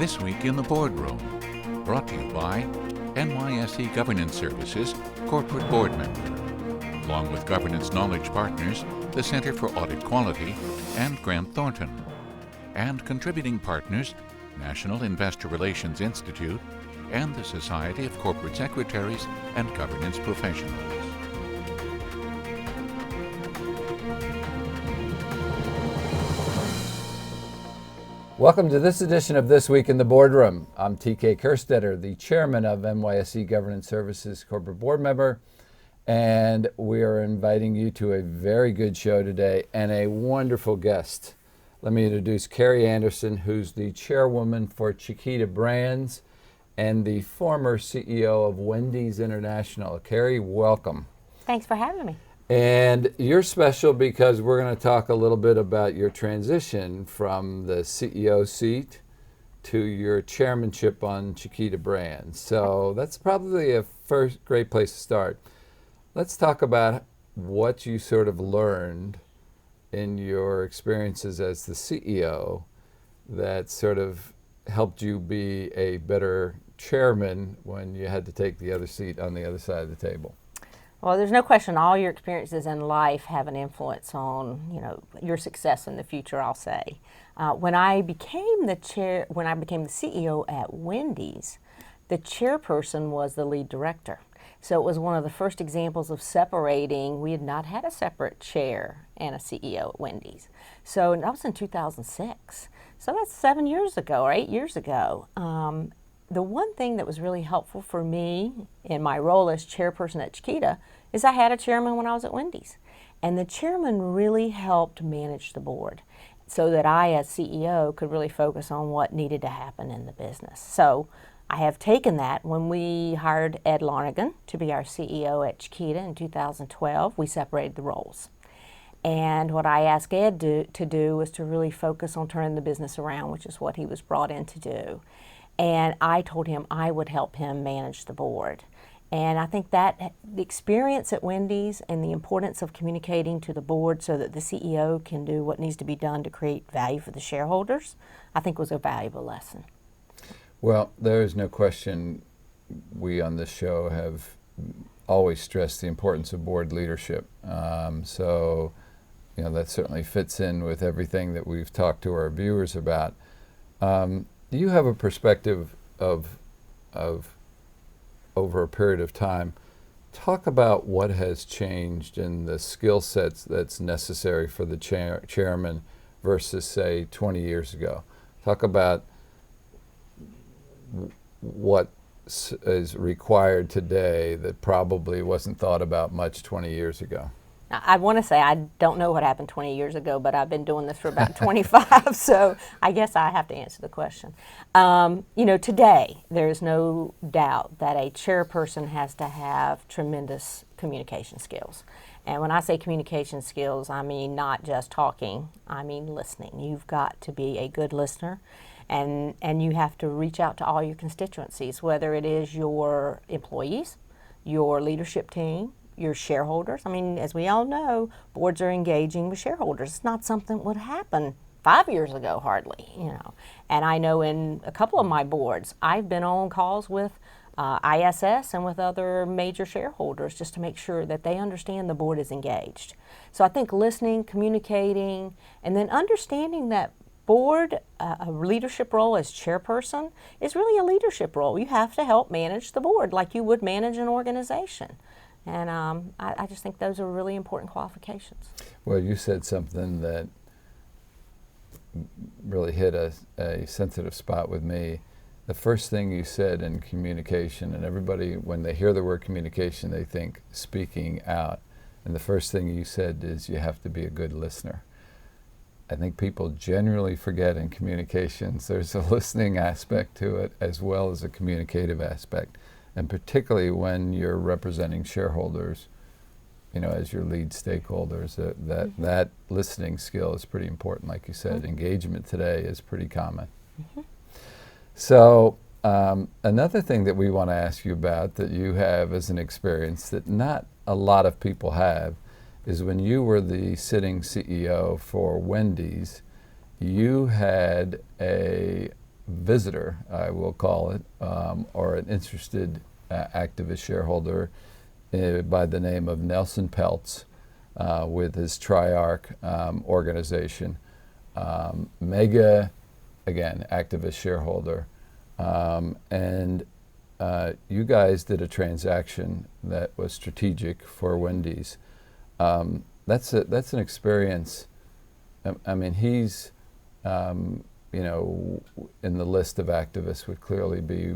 This Week in the Boardroom, brought to you by NYSE Governance Services Corporate Board Member, along with Governance Knowledge Partners, the Center for Audit Quality, and Grant Thornton, and contributing partners, National Investor Relations Institute, and the Society of Corporate Secretaries and Governance Professionals. Welcome to this edition of This Week in the Boardroom. I'm TK Kerstetter, the chairman of NYSE Governance Services Corporate Board Member, and we are inviting you to a very good show today and a wonderful guest. Let me introduce Kerrii Anderson, who's the chairwoman for Chiquita Brands and the former CEO of Wendy's International. Kerrii, welcome. Thanks for having me. And you're special because we're going to talk a little bit about your transition from the CEO seat to your chairmanship on Chiquita Brands. So that's probably a first great place to start. Let's talk about what you sort of learned in your experiences as the CEO that sort of helped you be a better chairman when you had to take the other seat on the other side of the table. Well, there's no question all your experiences in life have an influence on, your success in the future, I'll say. When I became the CEO at Wendy's, the chairperson was the lead director. So it was one of the first examples of separating. We had not had a separate chair and a CEO at Wendy's. So that was in 2006. So that's 7 years ago or 8 years ago. The one thing that was really helpful for me in my role as chairperson at Chiquita is I had a chairman when I was at Wendy's. And the chairman really helped manage the board so that I, as CEO, could really focus on what needed to happen in the business. So I have taken that. When we hired Ed Lonergan to be our CEO at Chiquita in 2012, we separated the roles. And what I asked Ed to do was to really focus on turning the business around, which is what he was brought in to do. And I told him I would help him manage the board. And I think that the experience at Wendy's and the importance of communicating to the board so that the CEO can do what needs to be done to create value for the shareholders, I think was a valuable lesson. Well, there is no question we on this show have always stressed the importance of board leadership. So that certainly fits in with everything that we've talked to our viewers about. Do you have a perspective of over a period of time? Talk about what has changed in the skill sets that's necessary for the chairman versus, say, 20 years ago. Talk about what is required today that probably wasn't thought about much 20 years ago. I want to say I don't know what happened 20 years ago, but I've been doing this for about 25, so I guess I have to answer the question. Today, there's no doubt that a chairperson has to have tremendous communication skills. And when I say communication skills, I mean not just talking, I mean listening. You've got to be a good listener, and you have to reach out to all your constituencies, whether it is your employees, your leadership team, your shareholders. I mean, as we all know, boards are engaging with shareholders. It's not something that would happen 5 years ago, hardly, And I know in a couple of my boards, I've been on calls with ISS and with other major shareholders just to make sure that they understand the board is engaged. So I think listening, communicating, and then understanding that board, a leadership role as chairperson is really a leadership role. You have to help manage the board like you would manage an organization. And I just think those are really important qualifications. Well, you said something that really hit a sensitive spot with me. The first thing you said in communication, and everybody, when they hear the word communication, they think speaking out. And the first thing you said is you have to be a good listener. I think people generally forget in communications there's a listening aspect to it as well as a communicative aspect. And particularly when you're representing shareholders, as your lead stakeholders, that listening skill is pretty important. Like you said, engagement today is pretty common. So another thing that we want to ask you about that you have as an experience that not a lot of people have is when you were the sitting CEO for Wendy's, you had a visitor, I will call it, or an interested activist shareholder by the name of Nelson Peltz with his Triarch organization. Mega, again, activist shareholder. And you guys did a transaction that was strategic for Wendy's. That's an experience. I mean, he's, you know, in the list of activists would clearly be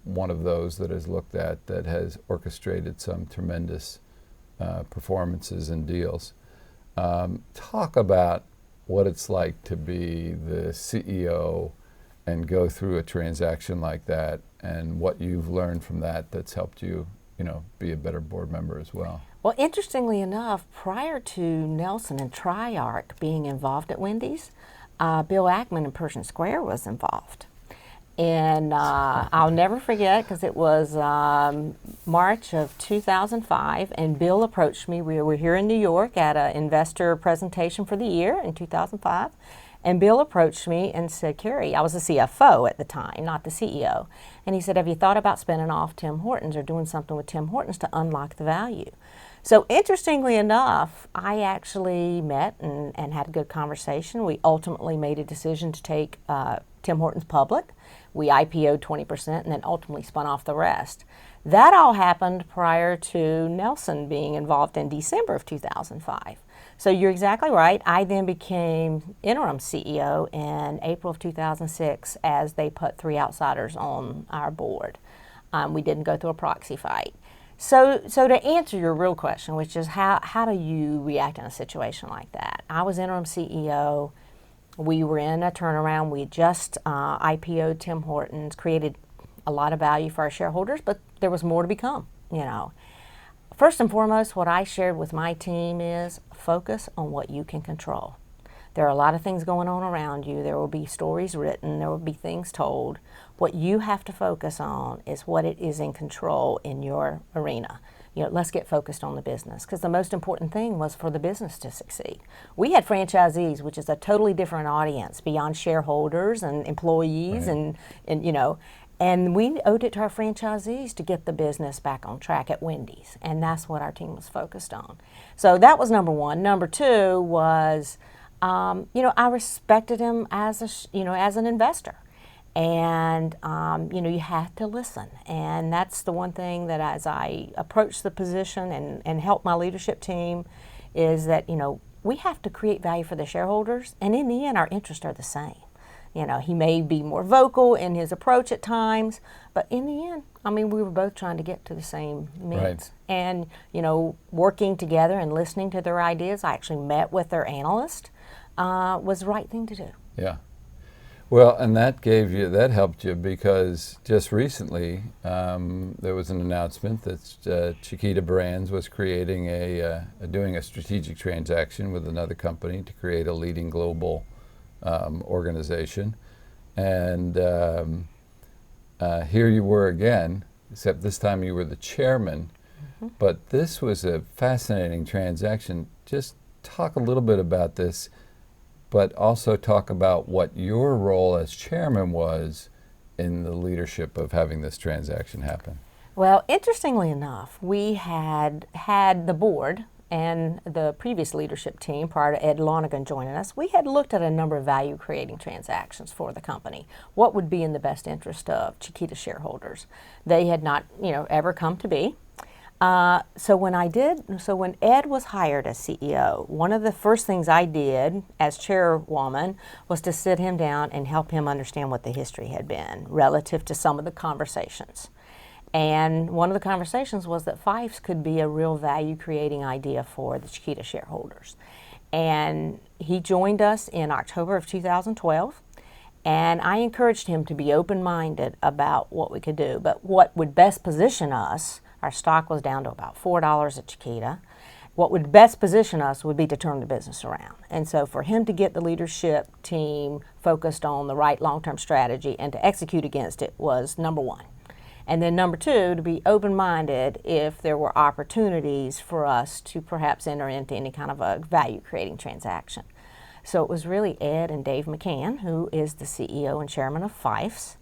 one of those that is looked at that has orchestrated some tremendous performances and deals. Talk about what it's like to be the CEO and go through a transaction like that, and what you've learned from that that's helped you, you know, be a better board member as well. Well, interestingly enough, prior to Nelson and Triarch being involved at Wendy's, Bill Ackman in Pershing Square was involved. And I'll never forget, because it was March of 2005, and Bill approached me. We were here in New York at an investor presentation for the year in 2005. And Bill approached me and said, Kerrii, I was the CFO at the time, not the CEO. And he said, have you thought about spinning off Tim Hortons or doing something with Tim Hortons to unlock the value? So interestingly enough, I actually met and had a good conversation. We ultimately made a decision to take Tim Hortons public. We IPO'd 20% and then ultimately spun off the rest. That all happened prior to Nelson being involved in December of 2005. So you're exactly right. I then became interim CEO in April of 2006 as they put 3 outsiders on our board. We didn't go through a proxy fight. So to answer your real question, which is how do you react in a situation like that? I was interim CEO. We were in a turnaround. We just IPO'd Tim Hortons, created a lot of value for our shareholders, but there was more to become, you know. First and foremost, what I shared with my team is focus on what you can control. There are a lot of things going on around you. There will be stories written. There will be things told. What you have to focus on is what it is in control in your arena. You know, let's get focused on the business, because the most important thing was for the business to succeed. We had franchisees, which is a totally different audience beyond shareholders and employees, right. and you know, and we owed it to our franchisees to get the business back on track at Wendy's, and that's what our team was focused on. So that was number one. Number two was, you know, I respected him as as an investor, and you know, you have to listen, and that's the one thing that as I approach the position and help my leadership team, is that, you know, we have to create value for the shareholders, and in the end, our interests are the same. You know, he may be more vocal in his approach at times, but in the end, I mean, we were both trying to get to the same means. Right. And, you know, working together and listening to their ideas, I actually met with their analyst, was the right thing to do. Yeah. Well, and that helped you, because just recently there was an announcement that Chiquita Brands was creating doing a strategic transaction with another company to create a leading global organization, and here you were again, except this time you were the chairman. Mm-hmm. But this was a fascinating transaction. Just talk a little bit about this, but also talk about what your role as chairman was in the leadership of having this transaction happen. Well, interestingly enough, we had the board and the previous leadership team, prior to Ed Lonergan joining us, we had looked at a number of value-creating transactions for the company. What would be in the best interest of Chiquita shareholders? They had not, you know, ever come to be. So when Ed was hired as CEO, one of the first things I did as chairwoman was to sit him down and help him understand what the history had been relative to some of the conversations. And one of the conversations was that Fifes could be a real value-creating idea for the Chiquita shareholders. And he joined us in October of 2012, and I encouraged him to be open-minded about what we could do. But what would best position us, our stock was down to about $4 at Chiquita, what would best position us would be to turn the business around. And so for him to get the leadership team focused on the right long-term strategy and to execute against it was number one. And then number two, to be open-minded if there were opportunities for us to perhaps enter into any kind of a value-creating transaction. So it was really Ed and Dave McCann, who is the CEO and chairman of Fifes,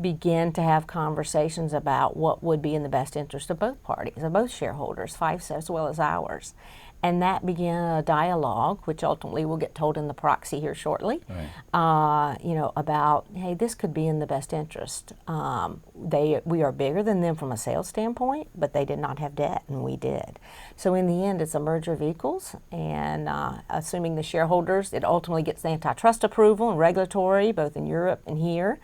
begin to have conversations about what would be in the best interest of both parties, of both shareholders, Fifes as well as ours. And that began a dialogue, which ultimately will get told in the proxy here shortly, Right. About, hey, this could be in the best interest. We are bigger than them from a sales standpoint, but they did not have debt, and we did. So in the end, it's a merger of equals, and assuming the shareholders, it ultimately gets the antitrust approval and regulatory, both in Europe and here,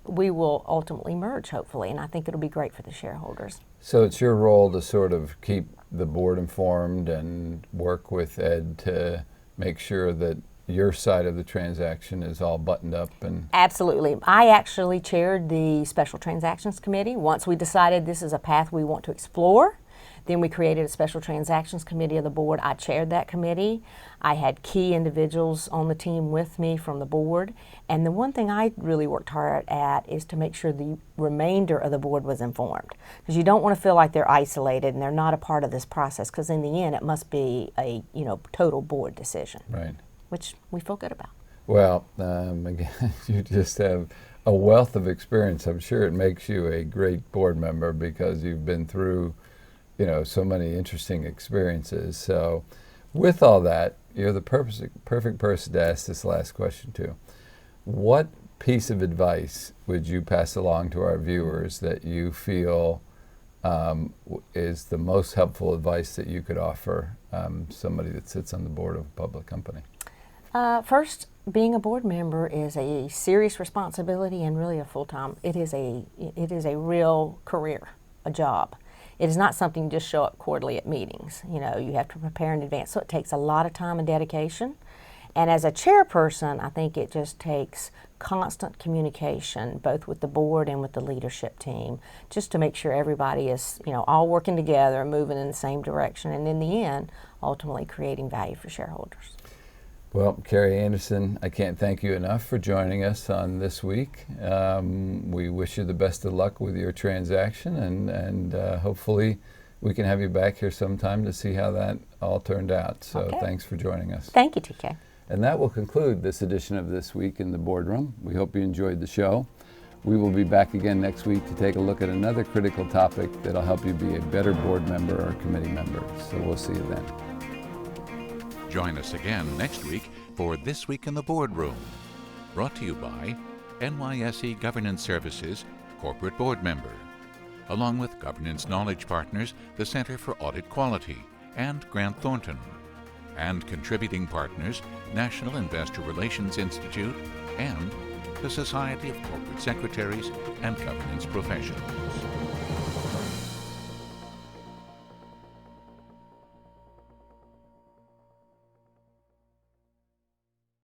we will ultimately merge, hopefully, and I think it'll be great for the shareholders. So it's your role to sort of keep the board informed and work with Ed to make sure that your side of the transaction is all buttoned up and... Absolutely. I actually chaired the Special Transactions Committee. Once we decided this is a path we want to explore, then we created a Special Transactions Committee of the board. I chaired that committee. I had key individuals on the team with me from the board. And the one thing I really worked hard at is to make sure the remainder of the board was informed. Because you don't want to feel like they're isolated and they're not a part of this process, because in the end it must be a total board decision. Right. Which we feel good about. Well, again, you just have a wealth of experience. I'm sure it makes you a great board member because you've been through, so many interesting experiences. So with all that, you're the perfect person to ask this last question to. What piece of advice would you pass along to our viewers that you feel is the most helpful advice that you could offer somebody that sits on the board of a public company? First, being a board member is a serious responsibility and really a full-time. It is a real career, a job. It is not something you just show up quarterly at meetings. You have to prepare in advance, so it takes a lot of time and dedication. And as a chairperson, I think it just takes constant communication, both with the board and with the leadership team, just to make sure everybody is, all working together and moving in the same direction, and in the end, ultimately creating value for shareholders. Well, Kerrii Anderson, I can't thank you enough for joining us on This Week. We wish you the best of luck with your transaction, and hopefully we can have you back here sometime to see how that all turned out. So Okay. Thanks for joining us. Thank you, TK. And that will conclude this edition of This Week in the Boardroom. We hope you enjoyed the show. We will be back again next week to take a look at another critical topic that'll help you be a better board member or committee member. So we'll see you then. Join us again next week for This Week in the Boardroom. Brought to you by NYSE Governance Services, Corporate Board Member, along with Governance Knowledge Partners, the Center for Audit Quality, and Grant Thornton, and contributing partners, National Investor Relations Institute, and the Society of Corporate Secretaries and Governance Professionals.